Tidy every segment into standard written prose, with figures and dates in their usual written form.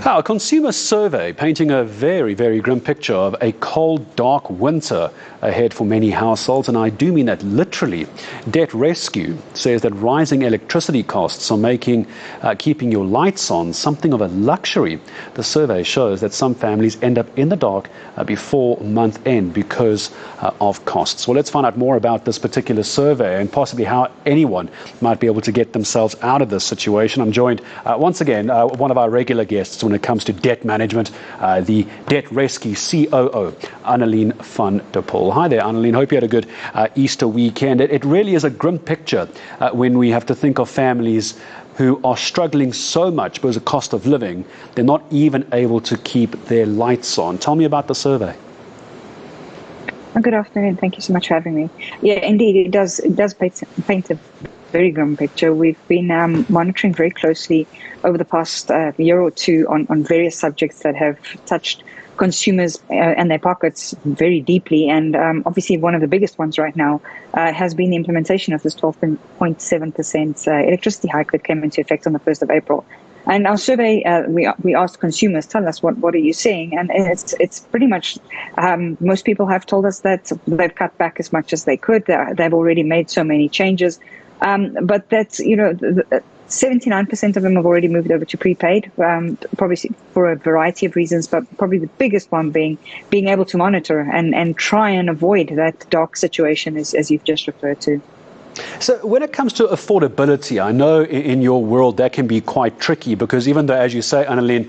A consumer survey painting a very, very grim picture of a cold, dark winter ahead for many households, and I do mean that literally. Debt Rescue says that rising electricity costs are making keeping your lights on something of a luxury. The survey shows that some families end up in the dark before month end because of costs. Well, let's find out more about this particular survey and possibly how anyone might be able to get themselves out of this situation. I'm joined once again, one of our regular guests when it comes to debt management, the Debt Rescue COO, Annaline van der Poel. Hi there, Annaline. Hope you had a good Easter weekend. It really is a grim picture when we have to think of families who are struggling so much because of cost of living, they're not even able to keep their lights on. Tell me about the survey. Good afternoon. Thank you so much for having me. Yeah, indeed, it does paint a very grim picture. We've been monitoring very closely over the past year or two on various subjects that have touched consumers and their pockets very deeply. And obviously one of the biggest ones right now has been the implementation of this 12.7% electricity hike that came into effect on the 1st of April. And our survey, we asked consumers, tell us what are you seeing? And it's pretty much, most people have told us that they've cut back as much as they could. They've already made so many changes. But that's, 79% of them have already moved over to prepaid, probably for a variety of reasons, but probably the biggest one being able to monitor and try and avoid that dark situation as you've just referred to. So when it comes to affordability, I know in your world that can be quite tricky because even though, as you say, Annaline,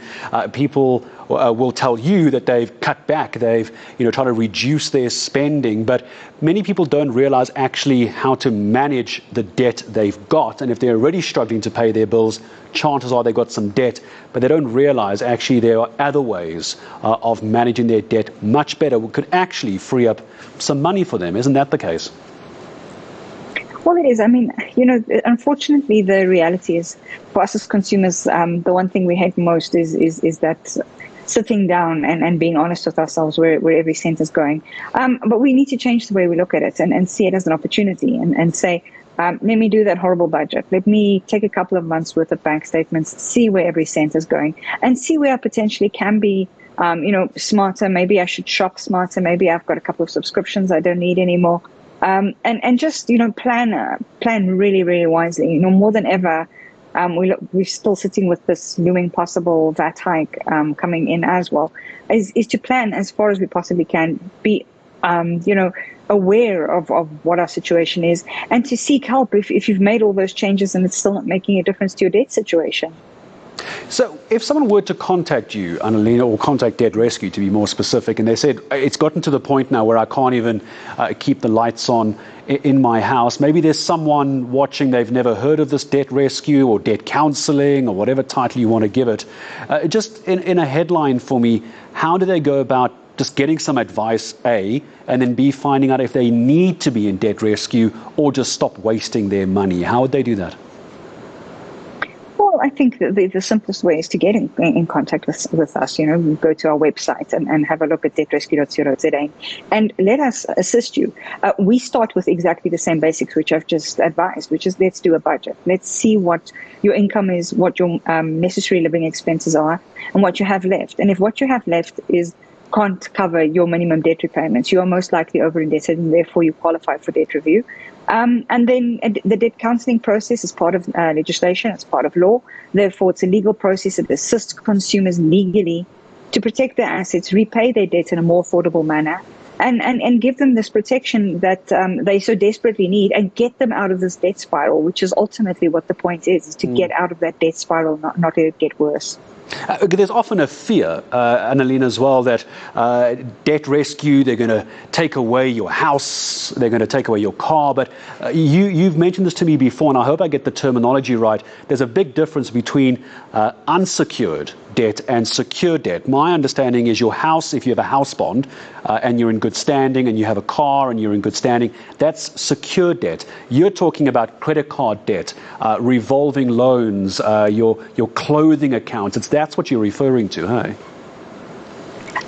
people will tell you that they've cut back, they've tried to reduce their spending, but many people don't realize actually how to manage the debt they've got. And if they're already struggling to pay their bills, chances are they've got some debt, but they don't realize actually there are other ways of managing their debt much better, which could actually free up some money for them. Isn't that the case? Well, it is. I mean, unfortunately, the reality is for us as consumers, the one thing we hate most is that sitting down and being honest with ourselves where every cent is going. But we need to change the way we look at it and see it as an opportunity and say, let me do that horrible budget. Let me take a couple of months worth of bank statements, see where every cent is going and see where I potentially can be smarter. Maybe I should shop smarter. Maybe I've got a couple of subscriptions I don't need anymore. And just, plan really, really wisely. More than ever, we're still sitting with this looming possible VAT hike coming in as well, is to plan as far as we possibly can, be, aware of what our situation is and to seek help if you've made all those changes and it's still not making a difference to your debt situation. So if someone were to contact you, Annaline, or contact Debt Rescue to be more specific, and they said, it's gotten to the point now where I can't even keep the lights on in my house. Maybe there's someone watching, they've never heard of this Debt Rescue or debt counseling or whatever title you want to give it. Just in a headline for me, how do they go about just getting some advice, A, and then B, finding out if they need to be in Debt Rescue or just stop wasting their money? How would they do that? Well, I think the simplest way is to get in contact with us. Go to our website and have a look at debtrescue.co.za and let us assist you. We start with exactly the same basics, which I've just advised, which is let's do a budget. Let's see what your income is, what your necessary living expenses are, and what you have left. And if what you have left can't cover your minimum debt repayments, you are most likely over indebted and therefore you qualify for debt review. And then the debt counseling process is part of legislation, it's part of law. Therefore, it's a legal process that assists consumers legally to protect their assets, repay their debt in a more affordable manner, and give them this protection that they so desperately need and get them out of this debt spiral, which is ultimately what the point is to get out of that debt spiral, not let it get worse. There's often a fear, Annaline, as well, that Debt Rescue, they're going to take away your house, they're going to take away your car. But you've mentioned this to me before, and I hope I get the terminology right. There's a big difference between unsecured debt and secure debt. My understanding is your house, if you have a house bond and you're in good standing, and you have a car and you're in good standing, that's secure debt. You're talking about credit card debt, revolving loans, your clothing accounts. That's what you're referring to, hey?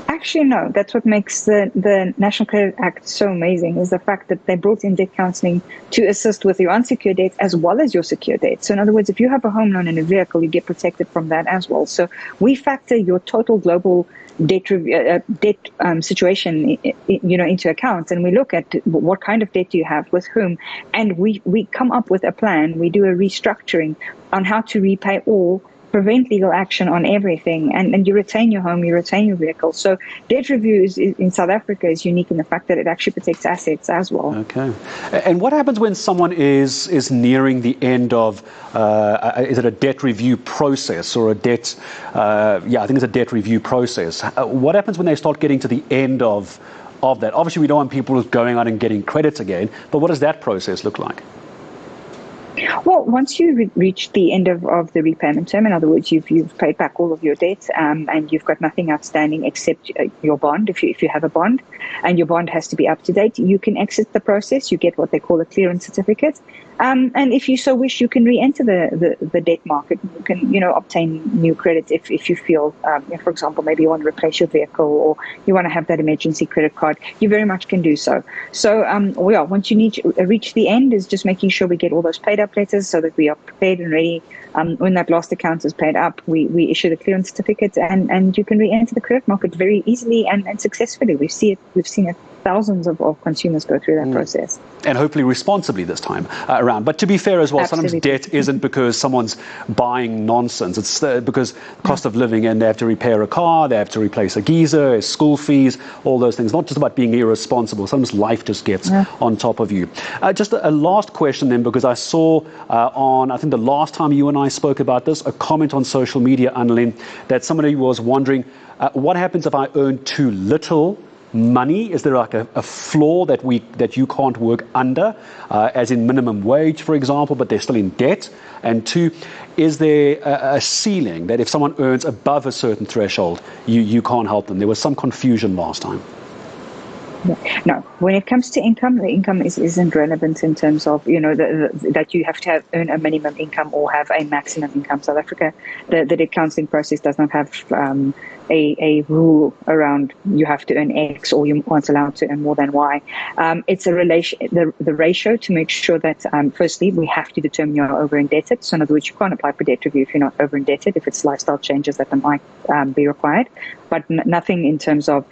Actually, no. That's what makes the National Credit Act so amazing, is the fact that they brought in debt counseling to assist with your unsecured debt as well as your secured debt. So in other words, if you have a home loan and a vehicle, you get protected from that as well. So we factor your total global debt situation, into account, and we look at what kind of debt do you have, with whom, and we come up with a plan. We do a restructuring on how to repay all, prevent legal action on everything, and you retain your home, you retain your vehicle. So debt review in South Africa is unique in the fact that it actually protects assets as well. Okay. And what happens when someone is nearing the end of, is it a debt review process or a debt, I think it's a debt review process. What happens when they start getting to the end of that? Obviously, we don't want people going out and getting credit again, but what does that process look like? Well, once you reach the end of the repayment term, in other words, you've paid back all of your debts, and you've got nothing outstanding except your bond, if you have a bond, and your bond has to be up to date, you can exit the process. You get what they call a clearance certificate. And if you so wish, you can re-enter the debt market. You can, obtain new credit if you feel, for example, maybe you want to replace your vehicle, or you want to have that emergency credit card. You very much can do so. So, once you reach the end, is just making sure we get all those paid up letters so that we are prepared and ready. When that last account is paid up, we issue the clearance certificate, and you can re-enter the credit market very easily and successfully. We've seen it. Thousands of consumers go through that process. And hopefully responsibly this time around. But to be fair as well, Absolutely. Sometimes debt isn't because someone's buying nonsense. It's because cost of living, and they have to repair a car, they have to replace a geyser, school fees, all those things. Not just about being irresponsible. Sometimes life just gets on top of you. Just a last question then, because I saw I think the last time you and I spoke about this, a comment on social media, Annaline, that somebody was wondering, what happens if I earn too little money? Is there like a floor that you can't work under, as in minimum wage, for example, but they're still in debt? And two, is there a ceiling that if someone earns above a certain threshold, you can't help them? There was some confusion last time. No, when it comes to income, the income isn't relevant in terms of, that you have to earn a minimum income or have a maximum income. South Africa, the debt counseling process does not have a rule around you have to earn X or you aren't allowed to earn more than Y. It's a relation, the ratio to make sure that, firstly, we have to determine you're over indebted. So in other words, you can't apply for debt review if you're not over indebted, if it's lifestyle changes that might be required, but nothing in terms of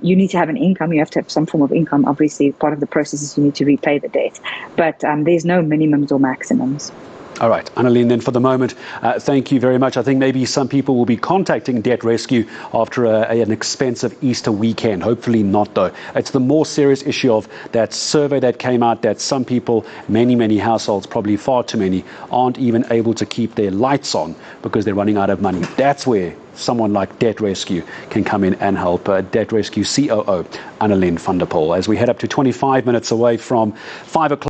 you need to have an income. You have to have some form of income. Obviously, part of the process is you need to repay the debt, but there's no minimums or maximums. All right, Annaline, then for the moment, thank you very much. I think maybe some people will be contacting Debt Rescue after an expensive Easter weekend. Hopefully not, though. It's the more serious issue of that survey that came out that some people, many households, probably far too many, aren't even able to keep their lights on because they're running out of money. That's where someone like Debt Rescue can come in and help. Debt Rescue COO, Annaline van der Poel. As we head up to 25 minutes away from 5 o'clock.